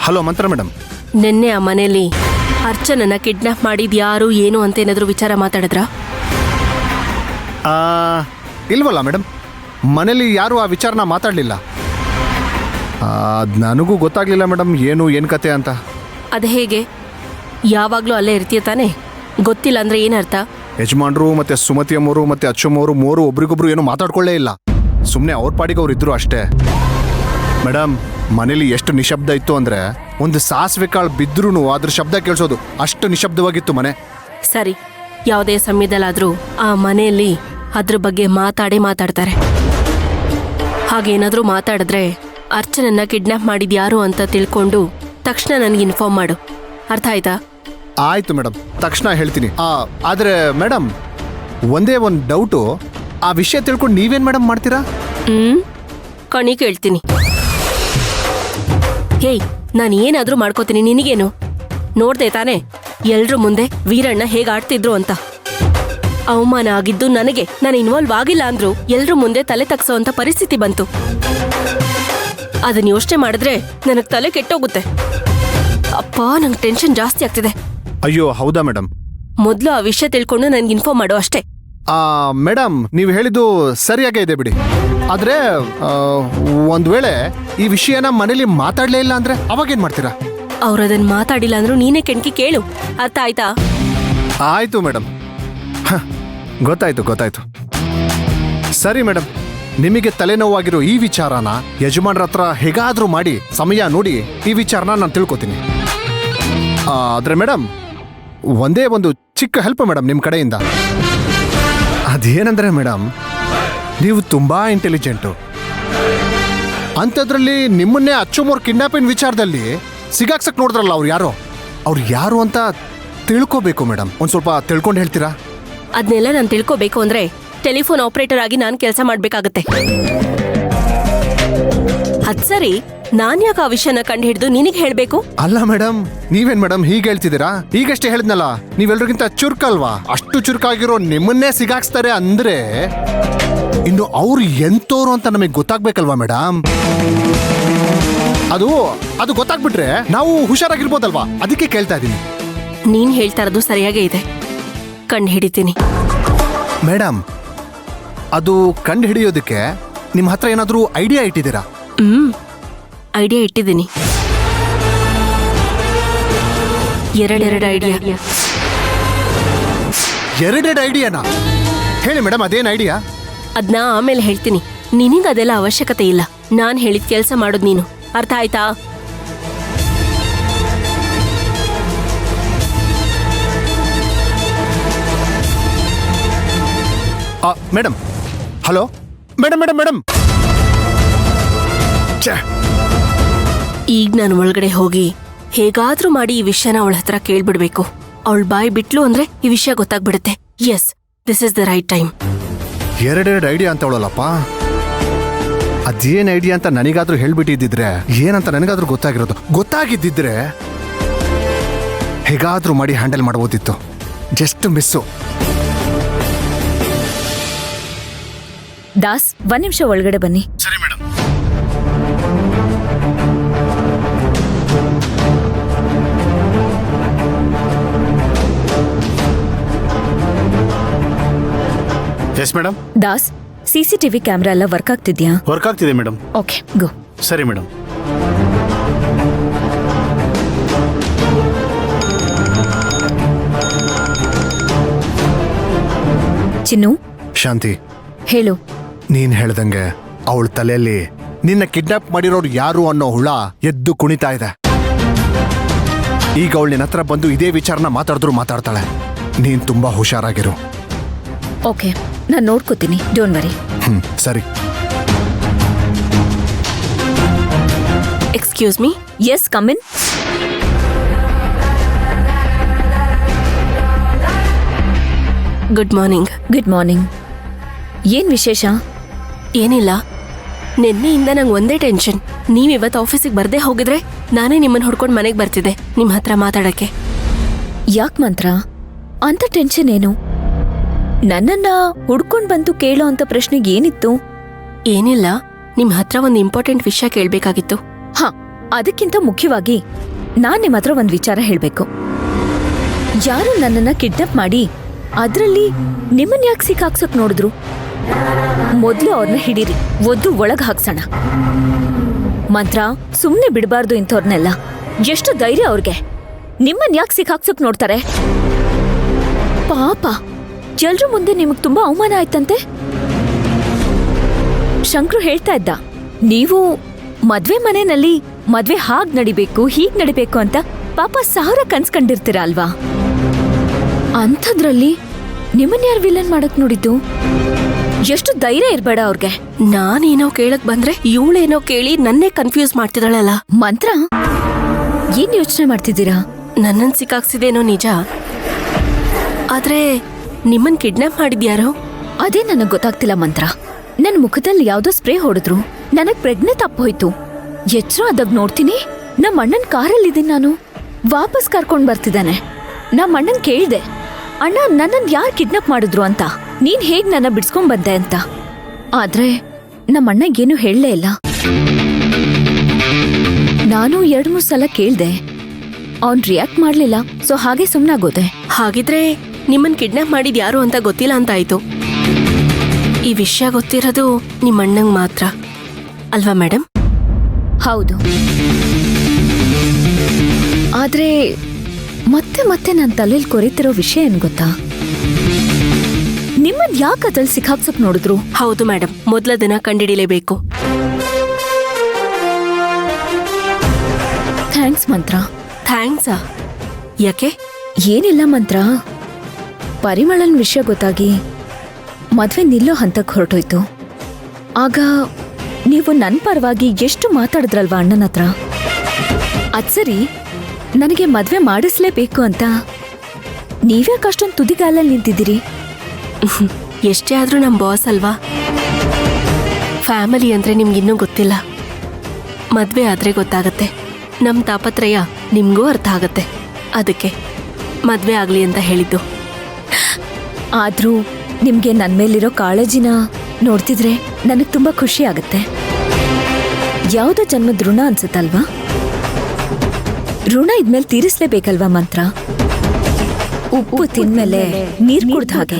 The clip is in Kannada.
ಹಲೋ ಮಂತ್ರ ಮೇಡಮ್. ನಿನ್ನೆ ಆ ಮನೇಲಿ ಅರ್ಚನನ್ನ ಕಿಡ್ನಾಪ್ ಮಾಡಿದ್ ಯಾರು ಏನು ಅಂತ ಏನಾದ್ರು ವಿಚಾರ ಮಾತಾಡಿದ್ರಾ? ಇಲ್ವಲ್ಲ ಮೇಡಮ್, ಮನೇಲಿ ಯಾರು ಆ ವಿಚಾರನ ಮಾತಾಡಲಿಲ್ಲ. ನನಗೂ ಗೊತ್ತಾಗ್ಲಿಲ್ಲ ಮೇಡಮ್ ಏನು ಕತೆ ಅಂತ. ಅದು ಹೇಗೆ? ಯಾವಾಗಲೂ ಅಲ್ಲೇ ಇರ್ತೀಯ ತಾನೆ? ಗೊತ್ತಿಲ್ಲ ಅಂದ್ರೆ ಏನರ್ಥ? ಯಜಮಾನ್ರು ಮತ್ತೆ ಸುಮತಿ ಅಮ್ಮವರು ಮತ್ತೆ ಅಚ್ಚಮ್ಮವರು ಮೂರು ಒಬ್ರಿಗೊಬ್ರು ಏನು ಮಾತಾಡ್ಕೊಳ್ಳೇ ಇಲ್ಲ. ಸುಮ್ಮನೆ ಅವ್ರ ಪಾಡಿಗೆ ಅವ್ರು ಇದ್ರು ಅಷ್ಟೇ. ಮೇಡಮ್, ಮನೇಲಿ ಎಷ್ಟು ನಿಶಬ್ದ ಇತ್ತು ಅಂದ್ರೆ ಒಂದು ಸಾಸಿವೆ ಕಾಳು ಬಿದ್ರೂ ಅದ್ರ ಶಬ್ದ ಕೇಳಿಸೋದು, ಅಷ್ಟು ನಿಶಬ್ದವಾಗಿತ್ತು ಮನೆ. ಸರಿ, ಯಾವುದೇ ಸಮಯದಲ್ಲಾದ್ರೂ ಆ ಮನೆಯಲ್ಲಿ ಅದ್ರ ಬಗ್ಗೆ ಮಾತಾಡ್ತಾರೆ. ಹಾಗೇನಾದ್ರೂ ಮಾತಾಡಿದ್ರೆ ಅರ್ಚನನ್ನ ಕಿಡ್ನಾಪ್ ಮಾಡಿದ್ ಯಾರು ಅಂತ ತಿಳ್ಕೊಂಡು ತಕ್ಷಣ ನನಗೆ ಇನ್ಫಾರ್ಮ್ ಮಾಡು. ಅರ್ಥ ಆಯ್ತಾ? ಆಯ್ತು ಮೇಡಮ್, ತಕ್ಷಣ ಹೇಳ್ತೀನಿ. ಆದ್ರೆ ಮೇಡಮ್, ಒಂದೇ ಒಂದು ಡೌಟು, ಆ ವಿಷಯ ತಿಳ್ಕೊಂಡು ನೀವೇನ್ ಮೇಡಮ್ ಮಾಡ್ತೀರಾ? ಕಣಿ ಕೇಳ್ತೀನಿ. ಹೇಯ್, ನಾನು ಏನಾದ್ರೂ ಮಾಡ್ಕೋತೀನಿ, ನಿನಗೇನು? ನೋಡ್ದೆ ತಾನೆ ಎಲ್ರ ಮುಂದೆ ವೀರಣ್ಣ ಹೇಗೆ ಆಡ್ತಿದ್ರು ಅಂತ. ಅವಮಾನ ಆಗಿದ್ದು ನನಗೆ. ನಾನು ಇನ್ವಾಲ್ವ್ ಆಗಿಲ್ಲ ಅಂದ್ರು ಎಲ್ರ ಮುಂದೆ ತಲೆ ತಗ್ಸೋ ಅಂತ ಪರಿಸ್ಥಿತಿ ಬಂತು. ಅದನ್ನ ಯೋಚನೆ ಮಾಡಿದ್ರೆ ನನಗ್ ತಲೆ ಕೆಟ್ಟೋಗುತ್ತೆ. ಅಪ್ಪ, ನಂಗೆ ಟೆನ್ಷನ್ ಜಾಸ್ತಿ ಆಗ್ತಿದೆ. ಅಯ್ಯೋ ಹೌದಾ ಮೇಡಮ್? ಮೊದ್ಲು ಆ ವಿಷಯ ತಿಳ್ಕೊಂಡು ನನ್ಗೆ ಇನ್ಫಾರ್ಮ್ ಮಾಡು ಅಷ್ಟೇ. ಮೇಡಮ್, ನೀವು ಹೇಳಿದ್ದು ಸರಿಯಾಗೇ ಇದೆ ಬಿಡಿ. ಆದ್ರೆ ಒಂದ್ ವೇಳೆ ಈ ವಿಷಯನ ಮನೇಲಿ ಮಾತಾಡ್ಲೇ ಇಲ್ಲ ಅಂದ್ರೆ ಅವಾಗೇನ್ ಮಾಡ್ತೀರಾ? ಅವ್ರು ಅದನ್ನ ಮಾತಾಡಿಲ್ಲ ಅಂದ್ರೂ ನೀನೇ ಕೆಣಕಿ ಕೇಳು. ಅರ್ಥ ಆಯ್ತಾ? ಆಯ್ತು ಮೇಡಮ್, ಗೊತ್ತಾಯ್ತು. ಸರಿ ಮೇಡಮ್, ನಿಮಗೆ ತಲೆನೋವಾಗಿರೋ ಈ ವಿಚಾರನ ಯಜಮಾನ್ರ ಹತ್ರ ಹೇಗಾದ್ರೂ ಮಾಡಿ ಸಮಯ ನೋಡಿ ಈ ವಿಚಾರನ ನಾನು ತಿಳ್ಕೊತೀನಿ. ಆದ್ರೆ ಮೇಡಮ್, ಒಂದೇ ಒಂದು ಚಿಕ್ಕ ಹೆಲ್ಪ್ ಮೇಡಮ್ ನಿಮ್ಮ ಕಡೆಯಿಂದ. ಅದೇನಂದ್ರೆ ಮೇಡಮ್, ನೀವು ತುಂಬಾ ಇಂಟೆಲಿಜೆಂಟು. ಅಂಥದ್ರಲ್ಲಿ ನಿಮ್ಮನ್ನೇ ಅಚ್ಚುಮೋರ್ ಕಿಡ್ನಾಪಿಂಗ್ ವಿಚಾರದಲ್ಲಿ ಸಿಗಾಕ್ಸಕ್ ನೋಡಿದ್ರಲ್ಲ, ಅವ್ರು ಯಾರು ಅಂತ ತಿಳ್ಕೋಬೇಕು ಮೇಡಮ್. ಒಂದ್ ಸ್ವಲ್ಪ ತಿಳ್ಕೊಂಡು ಹೇಳ್ತೀರಾ? ಅದನ್ನೆಲ್ಲ ನಾನು ತಿಳ್ಕೋಬೇಕು ಅಂದ್ರೆ ಟೆಲಿಫೋನ್ ಆಪರೇಟರ್ ಆಗಿ ನಾನು ಕೆಲಸ ಮಾಡ್ಬೇಕಾಗತ್ತೆ. ಅದ್ ಸರಿ, ನಾನ್ ಯಾಕೆ ಆ ವಿಷಯನ ಕಂಡು ಹಿಡಿದು ನಿನಗೆ ಹೇಳ್ಬೇಕು? ಅಲ್ಲ ಮೇಡಮ್, ನೀವೇನ್ ಮೇಡಮ್ ಹೀಗೆ ಹೇಳ್ತಿದ್ದೀರಾ? ಈಗಷ್ಟೇ ಹೇಳಿದ್ನಲ್ಲ, ನೀವೆಲ್ರಿಗಿಂತ ಚುರುಕಲ್ವಾ? ಅಷ್ಟು ಚುರುಕಾಗಿರೋ ನಿಮ್ಮನ್ನೇ ಸಿಗಾಕ್ಸ್ತಾರೆ ಅಂದ್ರೆ ಇನ್ನು ಅವ್ರು ಎಂತೋರು ಅಂತ ನಮಗೆ ಗೊತ್ತಾಗ್ಬೇಕಲ್ವಾ ಮೇಡಮ್? ಅದು ಗೊತ್ತಾಗ್ಬಿಟ್ರೆ ನಾವು ಹುಷಾರಾಗಿರ್ಬೋದಲ್ವಾ? ಅದಕ್ಕೆ ಕೇಳ್ತಾ ಇದ್ದೀನಿ. ನೀನ್ ಹೇಳ್ತಾ ಇರೋದು ಸರಿಯಾಗೇ ಇದೆ, ಕಂಡು ಹಿಡಿತೀನಿ. ಮೇಡಮ್, ಅದು ಕಂಡು ಹಿಡಿಯೋದಕ್ಕೆ ನಿಮ್ಮ ಹತ್ರ ಏನಾದ್ರೂ ಐಡಿಯಾ ಇಟ್ಟಿದ್ದೀರಾ? ಐಡಿಯಾ ಇಟ್ಟಿದ್ದೀನಿ. ಎರಡೆರಡು ಐಡಿಯಾ. ಎರಡೆರಡು ಐಡಿಯಾನಾ? ಹೇಳಿ ಮೇಡಮ್, ಅದೇನು ಐಡಿಯಾ? ಅದನ್ನ ಆಮೇಲೆ ಹೇಳ್ತೀನಿ. ನಿನಗೆ ಅದೆಲ್ಲ ಅವಶ್ಯಕತೆ ಇಲ್ಲ. ನಾನ್ ಹೇಳಿದ ಕೆಲಸ ಮಾಡೋದು ನೀನು. ಅರ್ಥ ಆಯ್ತಾ? Madam, hello madam. ಈಗ ನಾನು ಒಳಗಡೆ ಹೋಗಿ ಹೇಗಾದ್ರೂ ಮಾಡಿ ಈ ವಿಷಯನ ಅವಳ ಹತ್ರ ಕೇಳ್ಬಿಡ್ಬೇಕು. ಅವಳ ಬಾಯಿ ಬಿಟ್ಲು ಅಂದ್ರೆ ಈ ವಿಷಯ ಗೊತ್ತಾಗ್ಬಿಡುತ್ತೆ. Yes, this is the right time. ಎರಡೆರಡು ಐಡಿಯಾ ಅಂತ ಅವಳಲ್ಲಪ್ಪ. ಅದೇನ್ ಐಡಿಯಾ ಅಂತ ನನಗಾದ್ರೂ ಹೇಳ್ಬಿಟ್ಟಿದ್ದಿದ್ರೆ, ಏನಂತ ನನಗಾದ್ರೂ ಗೊತ್ತಾಗಿದ್ದಿದ್ರೆ ಹೇಗಾದ್ರೂ ಮಾಡಿ ಹ್ಯಾಂಡಲ್ ಮಾಡ್ಬೋದಿತ್ತು. Just miss. ದಾಸ್, 1 ನಿಮಿಷ ಒಳಗಡೆ ಬನ್ನಿ. ಸರಿ madam. Yes madam. Das, CCTV camera ಎಲ್ಲ ವರ್ಕ್ ಆಗ್ತಿದ್ಯಾ? ವರ್ಕ್ ಆಗ್ತಿದೆ ಮೇಡಮ್. ಓಕೆ, ಗೋ. ಸರಿ ಮೇಡಮ್. ಚಿನ್ನು, ಶಾಂತಿ, ಹೇಳು. ನೀನ್ ಹೇಳ್ದಂಗೆ ಅವಳ ತಲೆಯಲ್ಲಿ ನಿನ್ನ ಕಿಡ್ನಾಪ್ ಮಾಡಿರೋರು ಯಾರು ಅನ್ನೋ ಹುಳ ಎದ್ದು ಕುಣಿತಾ ಇದೆ. ಈಗ ಅವಳು ನಿನ್ನ ಹತ್ರ ಬಂದು ಇದೇ ವಿಚಾರನ ಮಾತಾಡ್ತಾಳೆ. ನೀನ್ ತುಂಬಾ ಹುಷಾರಾಗಿರು. ಓಕೆ, ನಾನು ನೋಡ್ಕೋತೀನಿ, ಡೋಂಟ್ ವರಿ. ಸರಿ. Excuse me. Yes, come in. Good morning. Good morning. ಏನ್ ವಿಶೇಷ? ಏನಿಲ್ಲ, ನಿನ್ನೆಯಿಂದ ನಂಗೆ ಒಂದೇ ಟೆನ್ಷನ್. ನೀವಿವತ್ತು ಆಫೀಸಿಗೆ ಬರ್ದೇ ಹೋಗಿದ್ರೆ ನಾನೇ ನಿಮ್ಮನ್ನ ಹುಡ್ಕೊಂಡು ಮನೆಗೆ ಬರ್ತಿದ್ದೆ ನಿಮ್ಮ ಹತ್ರ ಮಾತಾಡಕ್ಕೆ. ಯಾಕ್ ಮಂತ್ರ, ಅಂತ ಟೆನ್ಷನ್ ಏನು? ನನ್ನನ್ನ ಹುಡ್ಕೊಂಡ್ ಬಂತು ಕೇಳೋ ಅಂತ ಪ್ರಶ್ನೆಗೆ ಏನಿತ್ತು? ಏನಿಲ್ಲ, ನಿಮ್ ಹತ್ರ ಒಂದು ಇಂಪಾರ್ಟೆಂಟ್ ವಿಷಯ ಕೇಳ್ಬೇಕಾಗಿತ್ತು. ಹಾ, ಅದಕ್ಕಿಂತ ಮುಖ್ಯವಾಗಿ ನಾನ್ ನಿಮ್ಮ ಹತ್ರ ಒಂದ್ ವಿಚಾರ ಹೇಳ್ಬೇಕು. ಯಾರು ನನ್ನನ್ನ ಕಿಡ್ನಾಪ್ ಮಾಡಿ ಅದ್ರಲ್ಲಿ ನಿಮ್ಮನ್ ಯಾಕೆ ಸಿಕ್ಕಾಕ್ಸಕ್ ನೋಡಿದ್ರು? ಮೊದ್ಲು ಅವ್ರನ್ನ ಹಿಡೀರಿ, ಒದ್ದು ಒಳಗ್ ಹಾಕ್ಸೋಣ. ಮಂತ್ರ, ಸುಮ್ನೆ ಬಿಡಬಾರ್ದು ಇಂಥವ್ರನ್ನೆಲ್ಲ. ಎಷ್ಟು ಧೈರ್ಯ ಅವ್ರಿಗೆ? ನಿಮ್ಮನ್ ಯಾಕೆ ಸಿಕ್ಕಾಕ್ಸಕ್ ನೋಡ್ತಾರೆ? ಪಾಪ, ಎಲ್ರ ಮುಂದೆ ನಿಮಗ್ ತುಂಬಾ ಅವಮಾನ ಆಯ್ತಂತೆ. ಶಂಕ್ರು ಹೇಳ್ತಾ ಇದ್ದ, ನೀವು ಮದ್ವೆ ಮನೆಯಲ್ಲಿ ಮದ್ವೆ ಹಾಗ್ ನಡಿಬೇಕು ಹೀಗ್ ನಡಿಬೇಕು ಅಂತ ಪಾಪ 1000 ಕನ್ಸ್ಕೊಂಡಿರ್ತೀರ ಅಲ್ವಾ? ಅಂಥದ್ರಲ್ಲಿ ನಿಮ್ಮನ್ ಯಾರು ವಿಲನ್ ಮಾಡಕ್ ನೋಡಿದ್ದು? ಎಷ್ಟು ಧೈರ್ಯ ಇರ್ಬೇಡ ಅವ್ರಿಗೆ. ನಾನೇನೋ ಕೇಳಕ್ ಬಂದ್ರೆ ಇವಳೇನೋ ಕೇಳಿ ನನ್ನೇ ಕನ್ಫ್ಯೂಸ್ ಮಾಡ್ತಿದ್ದಾಳಲ್ಲ. ಮಂತ್ರ, ಏನ್ ಯೋಚನೆ ಮಾಡ್ತಿದ್ದೀರಾ? ನನ್ನನ್ ಸಿಕ್ಕಾಕ್ಸಿದೇನೋ ನಿಜ, ಆದ್ರೆ ನಿಮ್ಮನ್ ಕಿಡ್ನಾಪ್ ಮಾಡಿದ್ಯಾರೋ? ಅದೇ ನನಗ್ ಗೊತ್ತಾಗ್ತಿಲ್ಲ ಮಂತ್ರ. ನನ್ ಮುಖದಲ್ಲಿ ಯಾವ್ದೋ ಸ್ಪ್ರೇ ಹೊಡೆದ್ರು, ನನಗ್ ಪ್ರಜ್ಞೆ ತಪ್ಪೋಯ್ತು. ಎಚ್ಚರ ಆದಾಗ ನೋಡ್ತೀನಿ ನಮ್ಮ ಅಣ್ಣನ್ ಕಾರಲ್ಲಿದ್ದೀನಿ ನಾನು. ವಾಪಸ್ ಕರ್ಕೊಂಡ್ ಬರ್ತಿದ್ದಾನೆ. ನಮ್ಮ ಅಣ್ಣನ್ ಕೇಳ್ದೆ, ಅಣ್ಣ ನನ್ನನ್ ಯಾರ್ ಕಿಡ್ನಾಪ್ ಮಾಡಿದ್ರು ಅಂತ, ನೀನ್ ಹೇಗ್ ನನ್ನ ಬಿಡ್ಸ್ಕೊಂಡ್ ಬಂದೆ ಅಂತ. ಆದ್ರೆ ನಮ್ಮ ಅಣ್ಣ ಏನು ಹೇಳಲೇ ಇಲ್ಲ. ನಾನು 2-3 ಸಲ ಕೇಳ್ದೆ, ಅವ್ನ್ ರಿಯಾಕ್ಟ್ ಮಾಡ್ಲಿಲ್ಲ. ಸೊ ಹಾಗೆ ಸುಮ್ನಾಗೋದೆ. ಹಾಗಿದ್ರೆ ನಿಮ್ಮನ್ ಕಿಡ್ನಾಪ್ ಮಾಡಿದ್ ಯಾರು ಅಂತ ಗೊತ್ತಿಲ್ಲ ಅಂತ ಆಯ್ತು. ಈ ವಿಷಯ ಗೊತ್ತಿರೋದು ನಿಮ್ಮಣ್ಣಂಗ್ ಮಾತ್ರ ಅಲ್ವಾ ಮೇಡಮ್? ಹೌದು. ಆದ್ರೆ ಮತ್ತೆ ಮತ್ತೆ ನನ್ನ ತಲೆಯಲ್ಲಿ ಕೊರಿತಿರೋ ವಿಷಯ ಏನ್ ಗೊತ್ತಾ? ನಿಮ್ಮನ್ ಯಾಕೆ ಅದ್ರಲ್ಲಿ ಸಿಕ್ಕಾಕ್ಸಕ್ ನೋಡಿದ್ರು? ಹೌದು ಮೇಡಮ್, ಮೊದ್ಲ ದಿನ ಕಂಡಿಡಿಲೇಬೇಕು. ಥ್ಯಾಂಕ್ಸ್ ಮಂತ್ರ. ಥ್ಯಾಂಕ್ಸಾ? ಯಾಕೆ? ಏನಿಲ್ಲ ಮಂತ್ರ, ಪರಿಮಳನ್ ವಿಷಯ ಗೊತ್ತಾಗಿ ಮದ್ವೆ ನಿಲ್ಲೋ ಹಂತಕ್ಕೆ ಹೊರಟೋಯ್ತು. ಆಗ ನೀವು ನನ್ನ ಪರವಾಗಿ ಎಷ್ಟು ಮಾತಾಡಿದ್ರಲ್ವಾ ಅಣ್ಣನ ಹತ್ರ. ಅದ್ ಸರಿ, ನನಗೆ ಮದ್ವೆ ಮಾಡಿಸ್ಲೇಬೇಕು ಅಂತ ನೀವ್ಯಾಕಷ್ಟೊಂದು ತುದಿಗಾಲಲ್ಲಿ ನಿಂತಿದ್ದೀರಿ? ಎಷ್ಟೇ ಆದ್ರೂ ನಮ್ ಬಾಸ್ ಅಲ್ವಾ? ಫ್ಯಾಮಿಲಿ ಅಂದ್ರೆ ನಿಮ್ಗಿನ್ನೂ ಗೊತ್ತಿಲ್ಲ. ಮದ್ವೆ ಆದ್ರೆ ಗೊತ್ತಾಗತ್ತೆ. ನಮ್ ತಾಪತ್ರಯ ನಿಮ್ಗೂ ಅರ್ಥ ಆಗತ್ತೆ. ಅದಕ್ಕೆ ಮದ್ವೆ ಆಗ್ಲಿ ಅಂತ ಹೇಳಿದ್ದು. ಆದ್ರೂ ನಿಮ್ಗೆ ನನ್ ಮೇಲಿರೋ ಕಾಳಜಿನ ನೋಡ್ತಿದ್ರೆ ನನಗ್ ತುಂಬಾ ಖುಷಿ ಆಗತ್ತೆ. ಯಾವ್ದೋ ಜನ್ಮದ ಋಣ ಅನ್ಸುತ್ತಲ್ವಾ? ಋಣ ಇದ್ಮೇಲೆ ತೀರಿಸ್ಲೇಬೇಕಲ್ವಾ ಮಂತ್ರ? ಉಪ್ಪು ತಿಂದ್ಮೇಲೆ ನೀರ್ ಕುಡ್ದ ಹಾಗೆ.